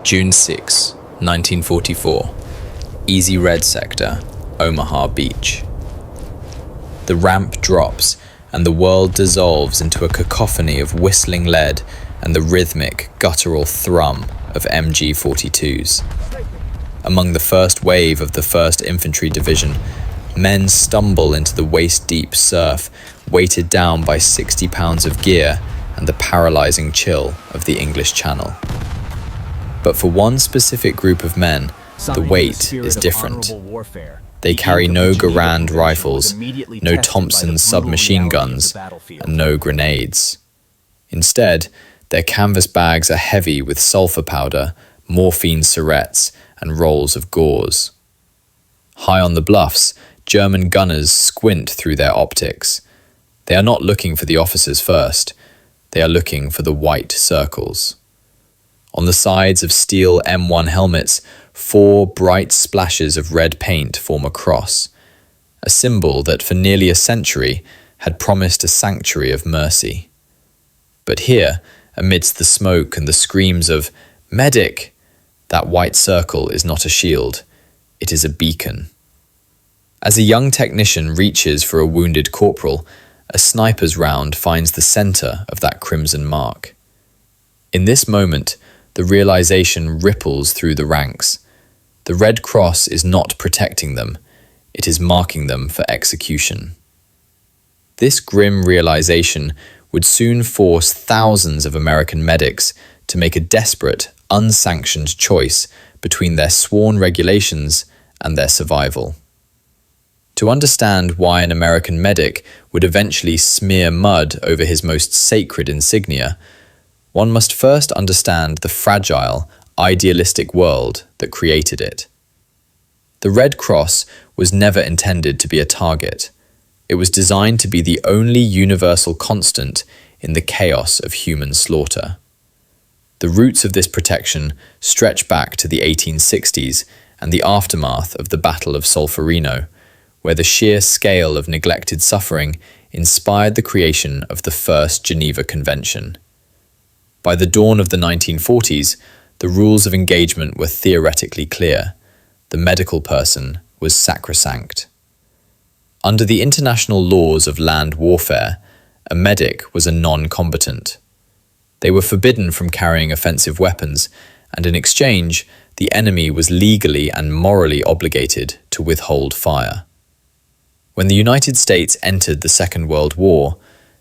June 6, 1944. Easy Red Sector, Omaha Beach. The ramp drops and the world dissolves into a cacophony of whistling lead and the rhythmic, guttural thrum of MG-42s. Among the first wave of the 1st Infantry Division, men stumble into the waist-deep surf, weighted down by 60 pounds of gear and the paralyzing chill of the English Channel. But for one specific group of men, the weight is different. They carry no Garand rifles, no Thompson submachine guns, and no grenades. Instead, their canvas bags are heavy with sulfur powder, morphine syrettes, and rolls of gauze. High on the bluffs, German gunners squint through their optics. They are not looking for the officers first, they are looking for the white circles. On the sides of steel M1 helmets, 4 bright splashes of red paint form a cross, a symbol that for nearly a century had promised a sanctuary of mercy. But here, amidst the smoke and the screams of "Medic!", that white circle is not a shield, it is a beacon. As a young technician reaches for a wounded corporal, a sniper's round finds the center of that crimson mark. In this moment, the realization ripples through the ranks. The Red Cross is not protecting them, it is marking them for execution. This grim realization would soon force thousands of American medics to make a desperate, unsanctioned choice between their sworn regulations and their survival. To understand why an American medic would eventually smear mud over his most sacred insignia, one must first understand the fragile, idealistic world that created it. The Red Cross was never intended to be a target. It was designed to be the only universal constant in the chaos of human slaughter. The roots of this protection stretch back to the 1860s and the aftermath of the Battle of Solferino, where the sheer scale of neglected suffering inspired the creation of the first Geneva Convention. By the dawn of the 1940s, the rules of engagement were theoretically clear. The medical person was sacrosanct. Under the international laws of land warfare, a medic was a non-combatant. They were forbidden from carrying offensive weapons, and in exchange, the enemy was legally and morally obligated to withhold fire. When the United States entered the Second World War,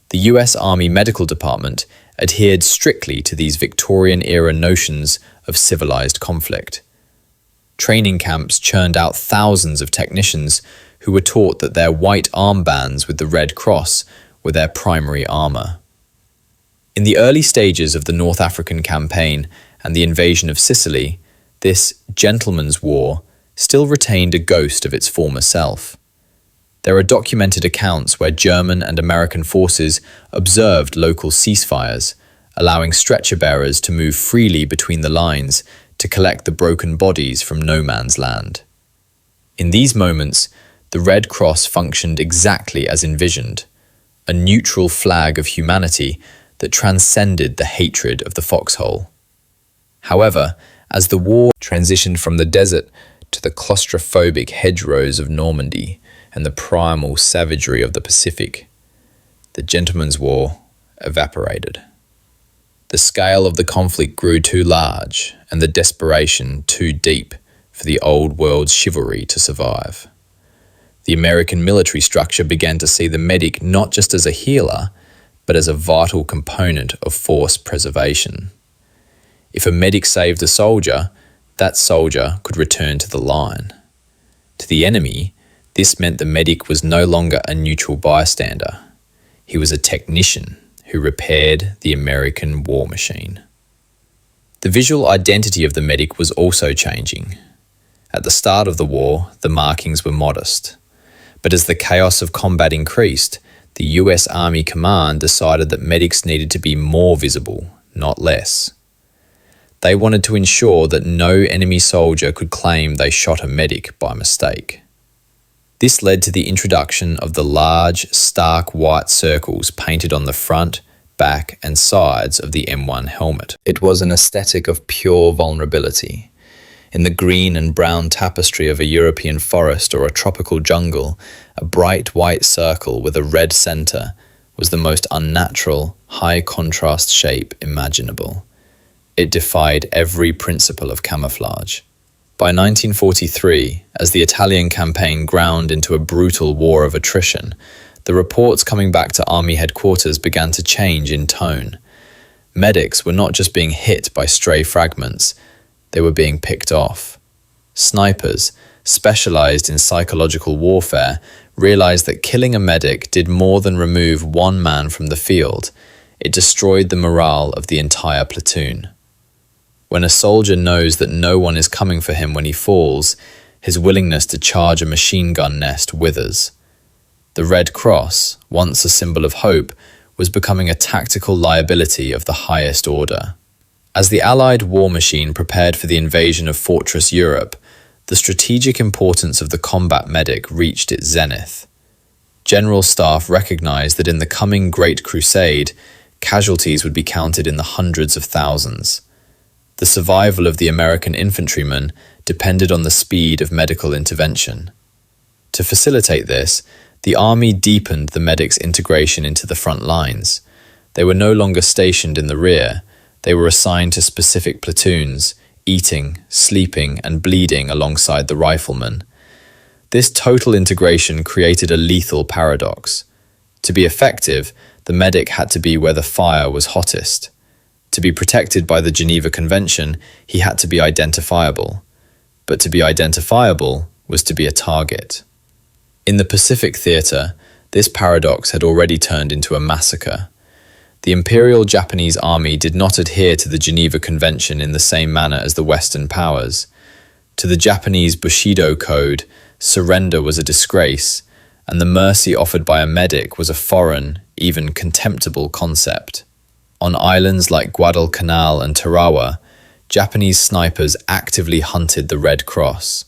the US Army Medical Department adhered strictly to these Victorian-era notions of civilized conflict. Training camps churned out thousands of technicians who were taught that their white armbands with the Red Cross were their primary armor. In the early stages of the North African campaign and the invasion of Sicily, this gentleman's war still retained a ghost of its former self. There are documented accounts where German and American forces observed local ceasefires, allowing stretcher bearers to move freely between the lines to collect the broken bodies from no man's land. In these moments, the Red Cross functioned exactly as envisioned, a neutral flag of humanity that transcended the hatred of the foxhole. However, as the war transitioned from the desert to the claustrophobic hedgerows of Normandy and the primal savagery of the Pacific, the gentleman's war evaporated. The scale of the conflict grew too large and the desperation too deep for the old world chivalry to survive. The American military structure began to see the medic not just as a healer, but as a vital component of force preservation. If a medic saved a soldier, that soldier could return to the line. To the enemy, this meant the medic was no longer a neutral bystander. He was a technician who repaired the American war machine. The visual identity of the medic was also changing. At the start of the war, the markings were modest. But as the chaos of combat increased, the US Army Command decided that medics needed to be more visible, not less. They wanted to ensure that no enemy soldier could claim they shot a medic by mistake. This led to the introduction of the large, stark white circles painted on the front, back, and sides of the M1 helmet. It was an aesthetic of pure vulnerability. In the green and brown tapestry of a European forest or a tropical jungle, a bright white circle with a red center was the most unnatural, high-contrast shape imaginable. It defied every principle of camouflage. By 1943, as the Italian campaign ground into a brutal war of attrition, the reports coming back to army headquarters began to change in tone. Medics were not just being hit by stray fragments, they were being picked off. Snipers, specialized in psychological warfare, realized that killing a medic did more than remove one man from the field. It destroyed the morale of the entire platoon. When a soldier knows that no one is coming for him when he falls, his willingness to charge a machine gun nest withers. The Red Cross, once a symbol of hope, was becoming a tactical liability of the highest order. As the Allied war machine prepared for the invasion of Fortress Europe, the strategic importance of the combat medic reached its zenith. General Staff recognized that in the coming Great Crusade, casualties would be counted in the hundreds of thousands. The survival of the American infantrymen depended on the speed of medical intervention. To facilitate this, the Army deepened the medics' integration into the front lines. They were no longer stationed in the rear. They were assigned to specific platoons, eating, sleeping, and bleeding alongside the riflemen. This total integration created a lethal paradox. To be effective, the medic had to be where the fire was hottest. To be protected by the Geneva Convention, he had to be identifiable. But to be identifiable was to be a target. In the Pacific Theater, this paradox had already turned into a massacre. The Imperial Japanese Army did not adhere to the Geneva Convention in the same manner as the Western powers. To the Japanese Bushido Code, surrender was a disgrace, and the mercy offered by a medic was a foreign, even contemptible concept. On islands like Guadalcanal and Tarawa, Japanese snipers actively hunted the Red Cross.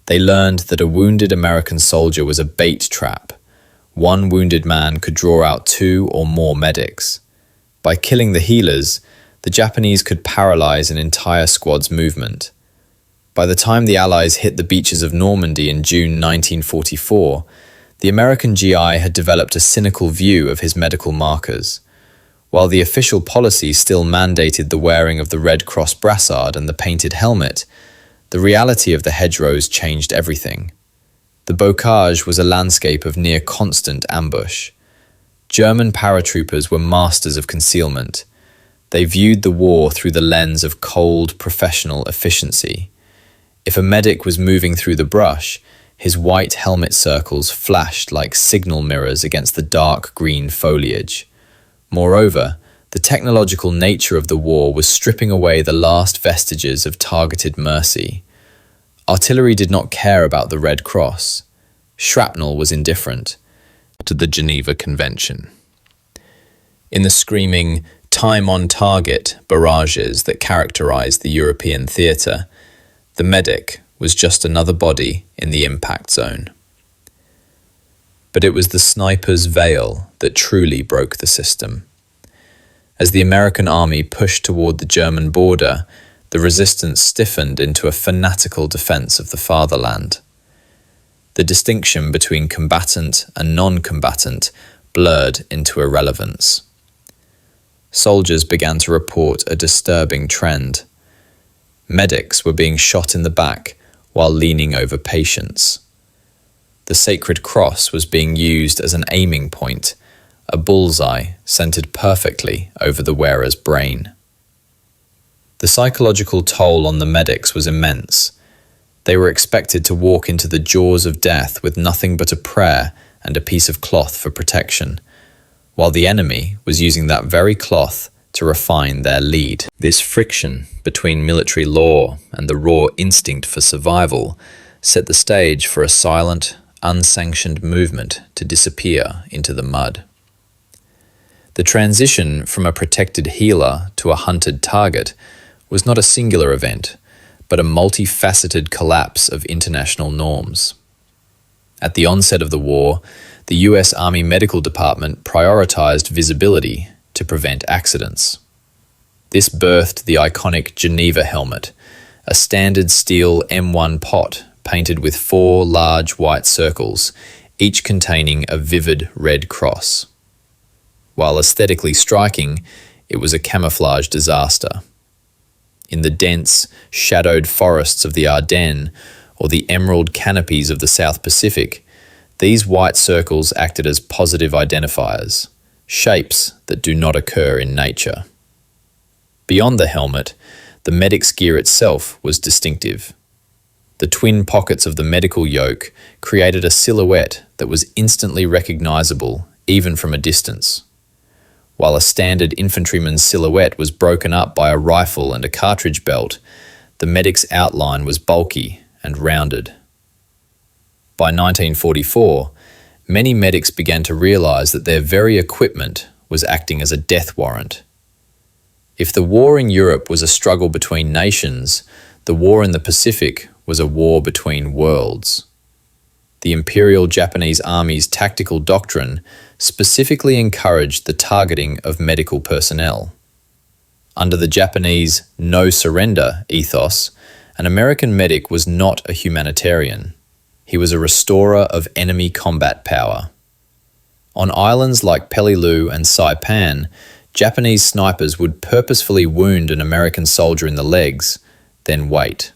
They learned that a wounded American soldier was a bait trap. One wounded man could draw out 2 or more medics. By killing the healers, the Japanese could paralyze an entire squad's movement. By the time the Allies hit the beaches of Normandy in June 1944, the American GI had developed a cynical view of his medical markers. While the official policy still mandated the wearing of the Red Cross brassard and the painted helmet, the reality of the hedgerows changed everything. The bocage was a landscape of near constant ambush. German paratroopers were masters of concealment. They viewed the war through the lens of cold, professional efficiency. If a medic was moving through the brush, his white helmet circles flashed like signal mirrors against the dark green foliage. Moreover, the technological nature of the war was stripping away the last vestiges of targeted mercy. Artillery did not care about the Red Cross. Shrapnel was indifferent to the Geneva Convention. In the screaming, time-on-target barrages that characterized the European theater, the medic was just another body in the impact zone. But it was the sniper's veil that truly broke the system. As the American army pushed toward the German border, the resistance stiffened into a fanatical defense of the fatherland. The distinction between combatant and non-combatant blurred into irrelevance. Soldiers began to report a disturbing trend. Medics were being shot in the back while leaning over patients. The sacred cross was being used as an aiming point, a bullseye centered perfectly over the wearer's brain. The psychological toll on the medics was immense. They were expected to walk into the jaws of death with nothing but a prayer and a piece of cloth for protection, while the enemy was using that very cloth to refine their lead. This friction between military law and the raw instinct for survival set the stage for a silent, unsanctioned movement to disappear into the mud. The transition from a protected healer to a hunted target was not a singular event, but a multifaceted collapse of international norms. At the onset of the war, the US Army Medical Department prioritized visibility, to prevent accidents. This birthed the iconic Geneva helmet, a standard steel M1 pot painted with 4 large white circles, each containing a vivid red cross. While aesthetically striking, it was a camouflage disaster. In the dense, shadowed forests of the Ardennes or the emerald canopies of the South Pacific, these white circles acted as positive identifiers, shapes that do not occur in nature. Beyond the helmet, the medic's gear itself was distinctive. The twin pockets of the medical yoke created a silhouette that was instantly recognizable even from a distance. While a standard infantryman's silhouette was broken up by a rifle and a cartridge belt, the medic's outline was bulky and rounded. By 1944, many medics began to realize that their very equipment was acting as a death warrant. If the war in Europe was a struggle between nations, the war in the Pacific was a war between worlds. The Imperial Japanese Army's tactical doctrine specifically encouraged the targeting of medical personnel. Under the Japanese no surrender ethos, an American medic was not a humanitarian. He was a restorer of enemy combat power. On islands like Peleliu and Saipan, Japanese snipers would purposefully wound an American soldier in the legs, then wait.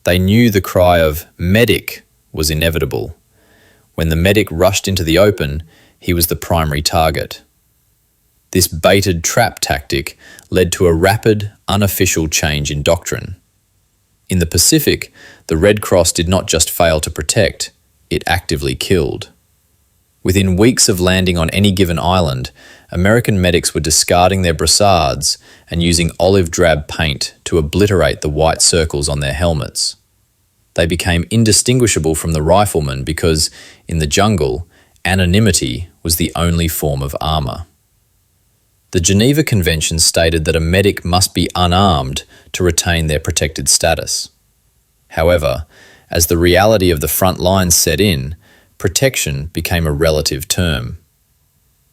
They knew the cry of "medic" was inevitable. When the medic rushed into the open, he was the primary target. This baited trap tactic led to a rapid, unofficial change in doctrine. In the Pacific, the Red Cross did not just fail to protect, it actively killed. Within weeks of landing on any given island, American medics were discarding their brassards and using olive drab paint to obliterate the white circles on their helmets. They became indistinguishable from the riflemen because, in the jungle, anonymity was the only form of armor. The Geneva Convention stated that a medic must be unarmed to retain their protected status. However, as the reality of the front lines set in, protection became a relative term.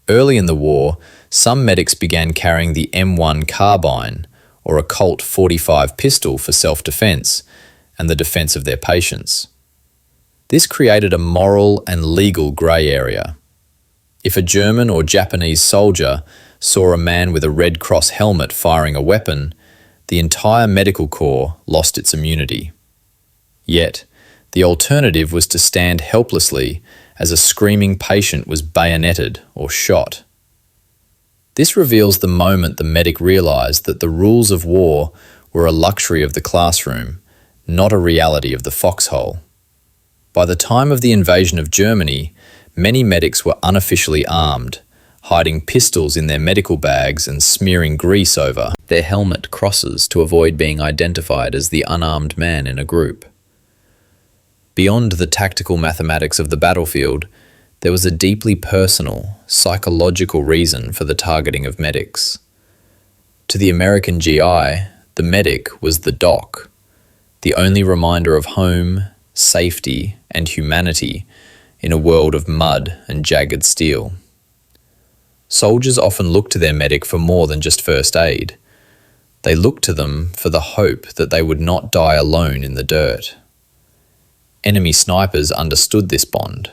Early in the war, some medics began carrying the M1 carbine, or a Colt 45 pistol for self-defense, and the defense of their patients. This created a moral and legal grey area. If a German or Japanese soldier saw a man with a Red Cross helmet firing a weapon, the entire medical corps lost its immunity. Yet, the alternative was to stand helplessly as a screaming patient was bayoneted or shot. This reveals the moment the medic realized that the rules of war were a luxury of the classroom, not a reality of the foxhole. By the time of the invasion of Germany, many medics were unofficially armed, hiding pistols in their medical bags and smearing grease over their helmet crosses to avoid being identified as the unarmed man in a group. Beyond the tactical mathematics of the battlefield, there was a deeply personal, psychological reason for the targeting of medics. To the American GI, the medic was the doc, the only reminder of home, safety, and humanity in a world of mud and jagged steel. Soldiers often look to their medic for more than just first aid. They look to them for the hope that they would not die alone in the dirt. Enemy snipers understood this bond.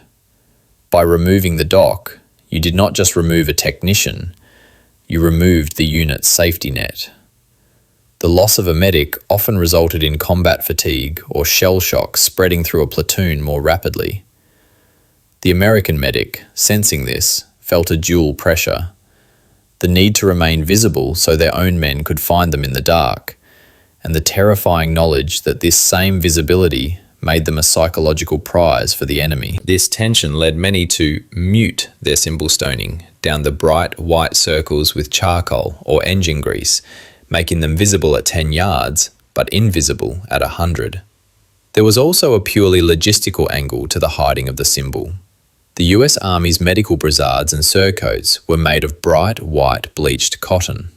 By removing the doc, you did not just remove a technician, you removed the unit's safety net. The loss of a medic often resulted in combat fatigue or shell shock spreading through a platoon more rapidly. The American medic, sensing this, felt a dual pressure: the need to remain visible so their own men could find them in the dark, and the terrifying knowledge that this same visibility made them a psychological prize for the enemy. This tension led many to mute their symbol stoning down the bright white circles with charcoal or engine grease, making them visible at 10 yards, but invisible at 100. There was also a purely logistical angle to the hiding of the symbol. The US Army's medical brassards and surcoats were made of bright white bleached cotton.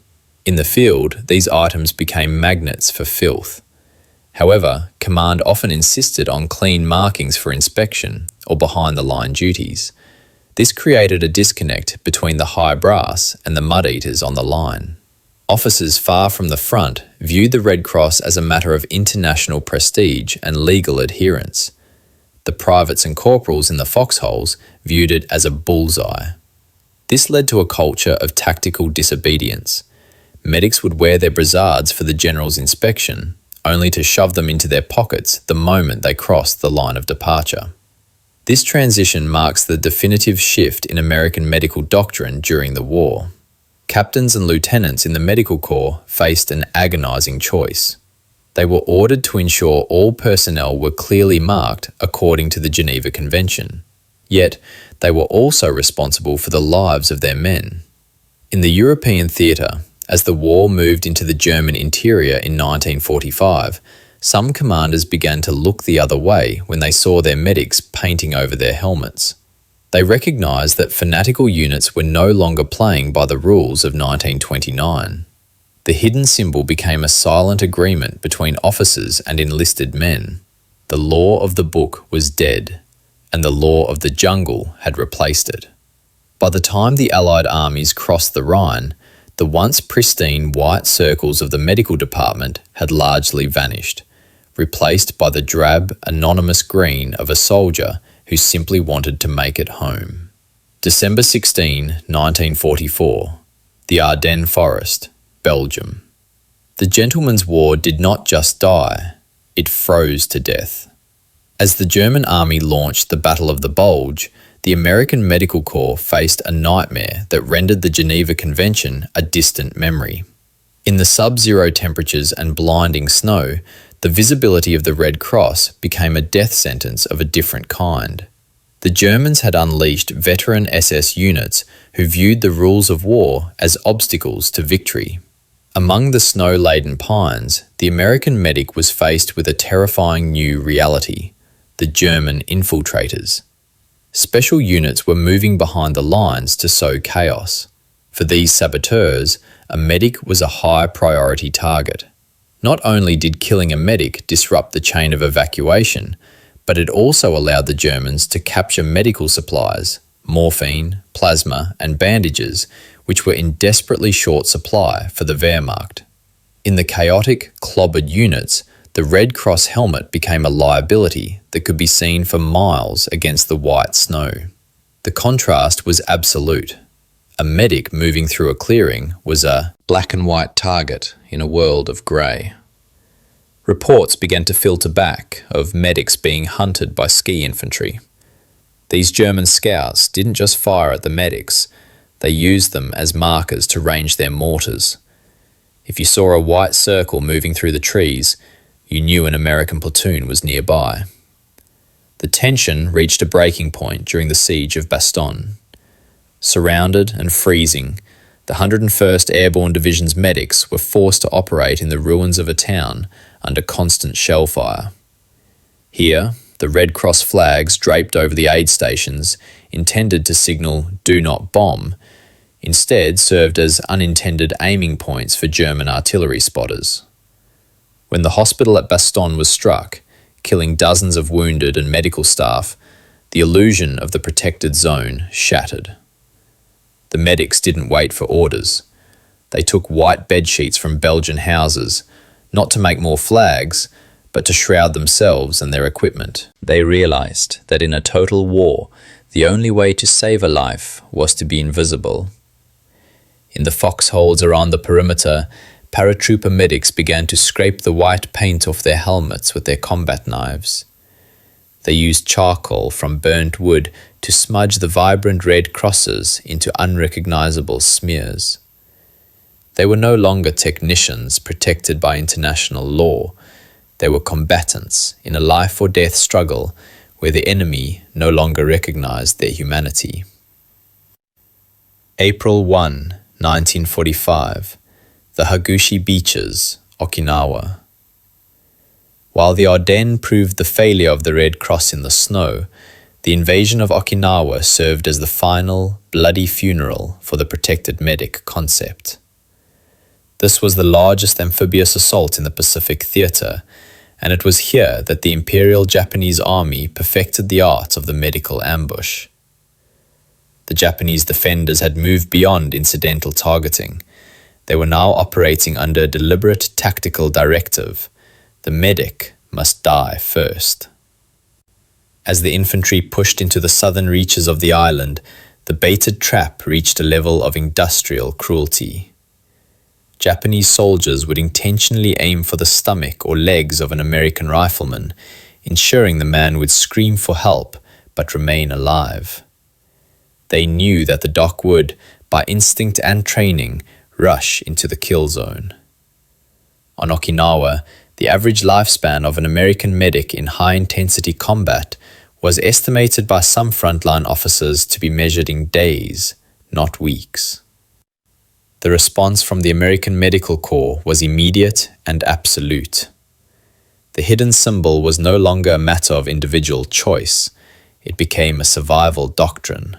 In the field, these items became magnets for filth. However, command often insisted on clean markings for inspection or behind-the-line duties. This created a disconnect between the high brass and the mud-eaters on the line. Officers far from the front viewed the Red Cross as a matter of international prestige and legal adherence. The privates and corporals in the foxholes viewed it as a bullseye. This led to a culture of tactical disobedience. Medics would wear their brassards for the general's inspection, only to shove them into their pockets the moment they crossed the line of departure. This transition marks the definitive shift in American medical doctrine during the war. Captains and lieutenants in the medical corps faced an agonizing choice. They were ordered to ensure all personnel were clearly marked according to the Geneva Convention. Yet, they were also responsible for the lives of their men. In the European theatre, as the war moved into the German interior in 1945, some commanders began to look the other way when they saw their medics painting over their helmets. They recognised that fanatical units were no longer playing by the rules of 1929. The hidden symbol became a silent agreement between officers and enlisted men. The law of the book was dead, and the law of the jungle had replaced it. By the time the Allied armies crossed the Rhine, the once pristine white circles of the medical department had largely vanished, replaced by the drab, anonymous green of a soldier who simply wanted to make it home. December 16, 1944. The Ardennes Forest, Belgium. The Gentleman's War did not just die, it froze to death. As the German army launched the Battle of the Bulge, the American Medical Corps faced a nightmare that rendered the Geneva Convention a distant memory. In the sub-zero temperatures and blinding snow, the visibility of the Red Cross became a death sentence of a different kind. The Germans had unleashed veteran SS units who viewed the rules of war as obstacles to victory. Among the snow-laden pines, the American medic was faced with a terrifying new reality: the German infiltrators. Special units were moving behind the lines to sow chaos. For these saboteurs, a medic was a high-priority target. Not only did killing a medic disrupt the chain of evacuation, but it also allowed the Germans to capture medical supplies, morphine, plasma, and bandages, which were in desperately short supply for the Wehrmacht. In the chaotic, clobbered units, the Red Cross helmet became a liability that could be seen for miles against the white snow. The contrast was absolute. A medic moving through a clearing was a black and white target in a world of grey. Reports began to filter back of medics being hunted by ski infantry. These German scouts didn't just fire at the medics, they used them as markers to range their mortars. If you saw a white circle moving through the trees, you knew an American platoon was nearby. The tension reached a breaking point during the siege of Bastogne. Surrounded and freezing, the 101st Airborne Division's medics were forced to operate in the ruins of a town under constant shell fire. Here, the Red Cross flags draped over the aid stations, intended to signal "do not bomb," instead served as unintended aiming points for German artillery spotters. When the hospital at Bastogne was struck, killing dozens of wounded and medical staff, the illusion of the protected zone shattered. The medics didn't wait for orders. They took white bedsheets from Belgian houses, not to make more flags, but to shroud themselves and their equipment. They realized that in a total war, the only way to save a life was to be invisible. In the foxholes around the perimeter, paratrooper medics began to scrape the white paint off their helmets with their combat knives. They used charcoal from burnt wood to smudge the vibrant red crosses into unrecognizable smears. They were no longer technicians protected by international law. They were combatants in a life-or-death struggle where the enemy no longer recognized their humanity. April 1, 1945. The Hagushi Beaches, Okinawa. While the Ardennes proved the failure of the Red Cross in the snow, the invasion of Okinawa served as the final, bloody funeral for the protected medic concept. This was the largest amphibious assault in the Pacific Theatre, and it was here that the Imperial Japanese Army perfected the art of the medical ambush. the Japanese defenders had moved beyond incidental targeting. They were now operating under a deliberate tactical directive. The medic must die first. As the infantry pushed into the southern reaches of the island, the baited trap reached a level of industrial cruelty. Japanese soldiers would intentionally aim for the stomach or legs of an American rifleman, ensuring the man would scream for help but remain alive. They knew that the doc would, by instinct and training, rush into the kill zone. On Okinawa, the average lifespan of an American medic in high-intensity combat was estimated by some frontline officers to be measured in days, not weeks. The response from the American Medical Corps was immediate and absolute. The hidden symbol was no longer a matter of individual choice. It became a survival doctrine.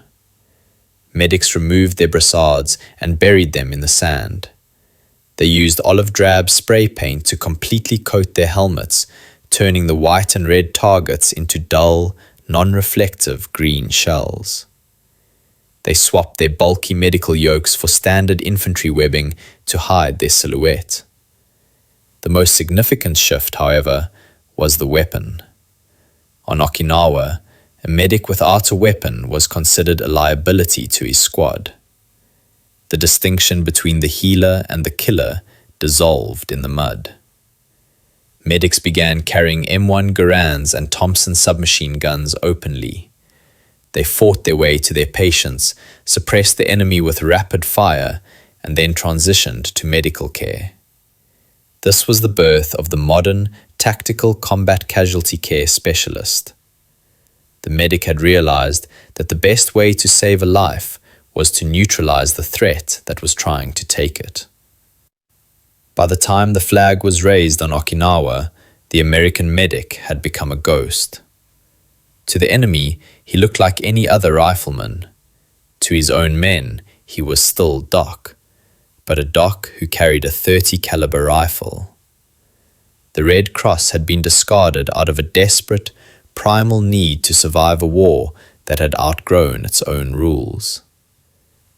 Medics removed their brassards and buried them in the sand. They used olive drab spray paint to completely coat their helmets, turning the white and red targets into dull, non-reflective green shells. They swapped their bulky medical yokes for standard infantry webbing to hide their silhouette. The most significant shift, however, was the weapon. On Okinawa, a medic without a weapon was considered a liability to his squad. The distinction between the healer and the killer dissolved in the mud. Medics began carrying M1 Garands and Thompson submachine guns openly. They fought their way to their patients, suppressed the enemy with rapid fire, and then transitioned to medical care. This was the birth of the modern, tactical combat casualty care specialist. The medic had realized that the best way to save a life was to neutralize the threat that was trying to take it. By the time the flag was raised on Okinawa, the American medic had become a ghost. To the enemy, he looked like any other rifleman. To his own men, he was still Doc, but a Doc who carried a .30 caliber rifle. The Red Cross had been discarded out of a desperate, primal need to survive a war that had outgrown its own rules.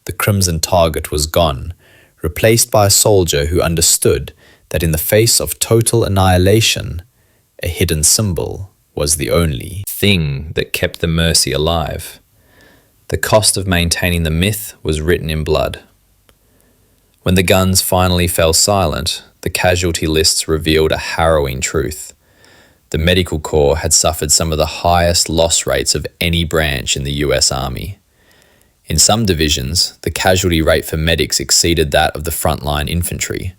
The crimson target was gone, replaced by a soldier who understood that in the face of total annihilation, a hidden symbol was the only thing that kept the mercy alive. The cost of maintaining the myth was written in blood. When the guns finally fell silent, the casualty lists revealed a harrowing truth. The Medical Corps had suffered some of the highest loss rates of any branch in the US Army. In some divisions, the casualty rate for medics exceeded that of the frontline infantry.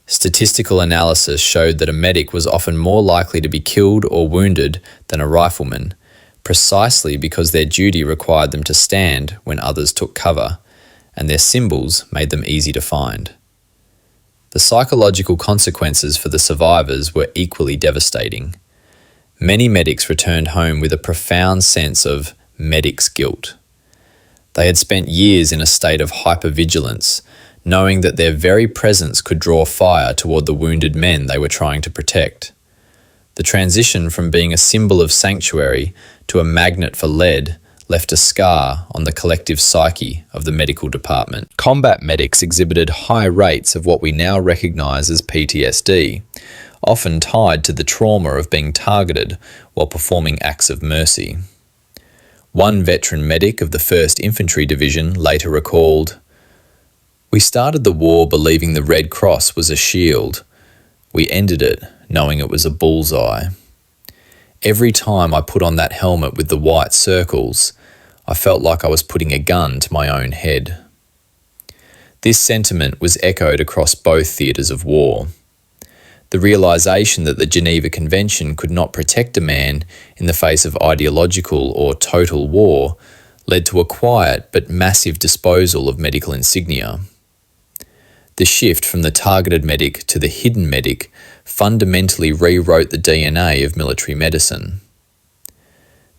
Statistical analysis showed that a medic was often more likely to be killed or wounded than a rifleman, precisely because their duty required them to stand when others took cover, and their symbols made them easy to find. The psychological consequences for the survivors were equally devastating. Many medics returned home with a profound sense of medic's guilt. They had spent years in a state of hypervigilance, knowing that their very presence could draw fire toward the wounded men they were trying to protect. The transition from being a symbol of sanctuary to a magnet for lead left a scar on the collective psyche of the medical department. Combat medics exhibited high rates of what we now recognize as PTSD, often tied to the trauma of being targeted while performing acts of mercy. One veteran medic of the 1st Infantry Division later recalled, "We started the war believing the Red Cross was a shield. We ended it knowing it was a bullseye. Every time I put on that helmet with the white circles, I felt like I was putting a gun to my own head." This sentiment was echoed across both theatres of war. The realization that the Geneva Convention could not protect a man in the face of ideological or total war led to a quiet but massive disposal of medical insignia. The shift from the targeted medic to the hidden medic fundamentally rewrote the DNA of military medicine.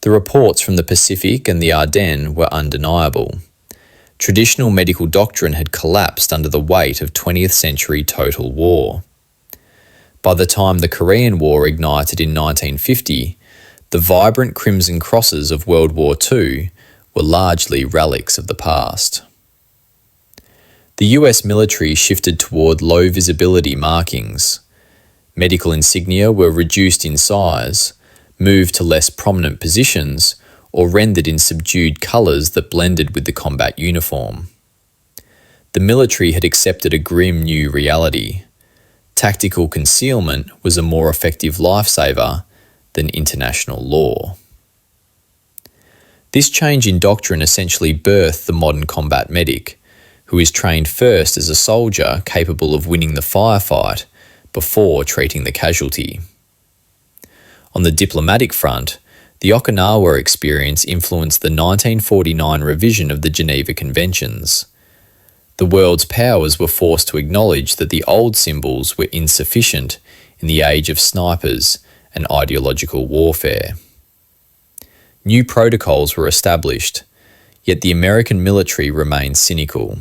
The reports from the Pacific and the Ardennes were undeniable. Traditional medical doctrine had collapsed under the weight of 20th century total war. By the time the Korean War ignited in 1950, the vibrant Crimson Crosses of World War II were largely relics of the past. The US military shifted toward low visibility markings. Medical insignia were reduced in size, moved to less prominent positions, or rendered in subdued colours that blended with the combat uniform. The military had accepted a grim new reality. Tactical concealment was a more effective lifesaver than international law. This change in doctrine essentially birthed the modern combat medic, who is trained first as a soldier capable of winning the firefight before treating the casualty. On the diplomatic front, the Okinawa experience influenced the 1949 revision of the Geneva Conventions. The world's powers were forced to acknowledge that the old symbols were insufficient in the age of snipers and ideological warfare. New protocols were established, yet the American military remained cynical.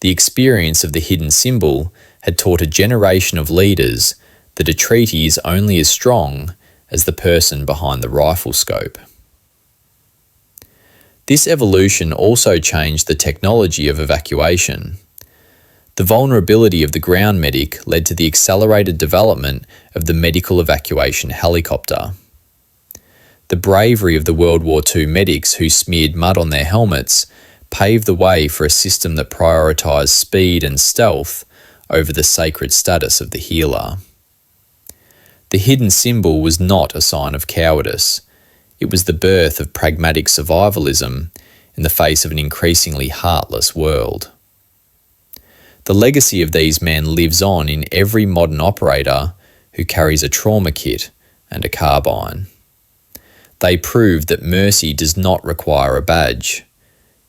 The experience of the hidden symbol had taught a generation of leaders that a treaty is only as strong as the person behind the rifle scope. This evolution also changed the technology of evacuation. The vulnerability of the ground medic led to the accelerated development of the medical evacuation helicopter. The bravery of the World War II medics who smeared mud on their helmets paved the way for a system that prioritised speed and stealth over the sacred status of the healer. The hidden symbol was not a sign of cowardice. It was the birth of pragmatic survivalism in the face of an increasingly heartless world. The legacy of these men lives on in every modern operator who carries a trauma kit and a carbine. They proved that mercy does not require a badge.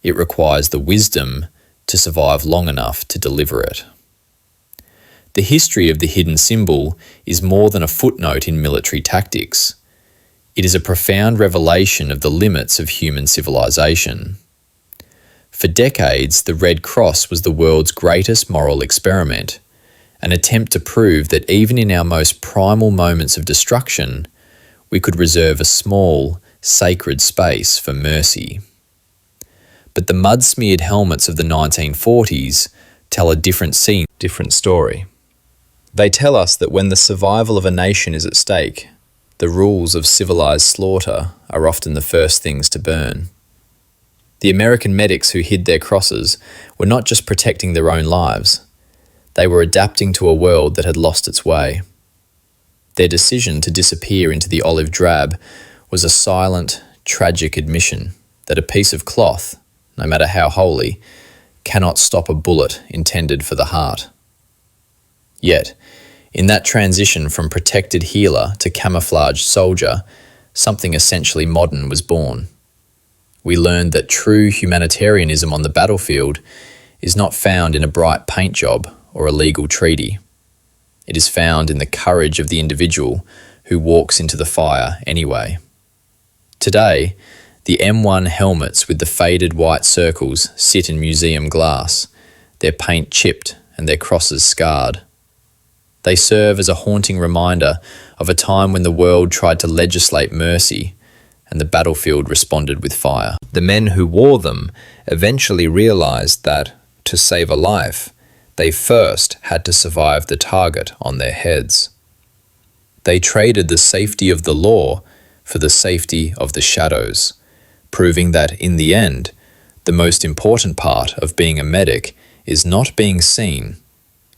It requires the wisdom to survive long enough to deliver it. The history of the hidden symbol is more than a footnote in military tactics. It is a profound revelation of the limits of human civilization. For decades, the Red Cross was the world's greatest moral experiment, an attempt to prove that even in our most primal moments of destruction, we could reserve a small, sacred space for mercy. But the mud-smeared helmets of the 1940s tell a different story. They tell us that when the survival of a nation is at stake, the rules of civilized slaughter are often the first things to burn. The American medics who hid their crosses were not just protecting their own lives, they were adapting to a world that had lost its way. Their decision to disappear into the olive drab was a silent, tragic admission that a piece of cloth, no matter how holy, cannot stop a bullet intended for the heart. Yet, in that transition from protected healer to camouflaged soldier, something essentially modern was born. We learned that true humanitarianism on the battlefield is not found in a bright paint job or a legal treaty. It is found in the courage of the individual who walks into the fire anyway. Today, the M1 helmets with the faded white circles sit in museum glass, their paint chipped and their crosses scarred. They serve as a haunting reminder of a time when the world tried to legislate mercy and the battlefield responded with fire. The men who wore them eventually realized that, to save a life, they first had to survive the target on their heads. They traded the safety of the law for the safety of the shadows, proving that, in the end, the most important part of being a medic is not being seen,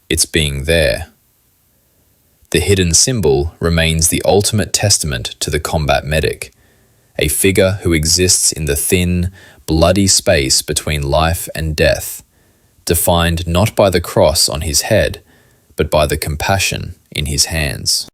it's being there. The hidden symbol remains the ultimate testament to the combat medic, a figure who exists in the thin, bloody space between life and death, defined not by the cross on his head, but by the compassion in his hands.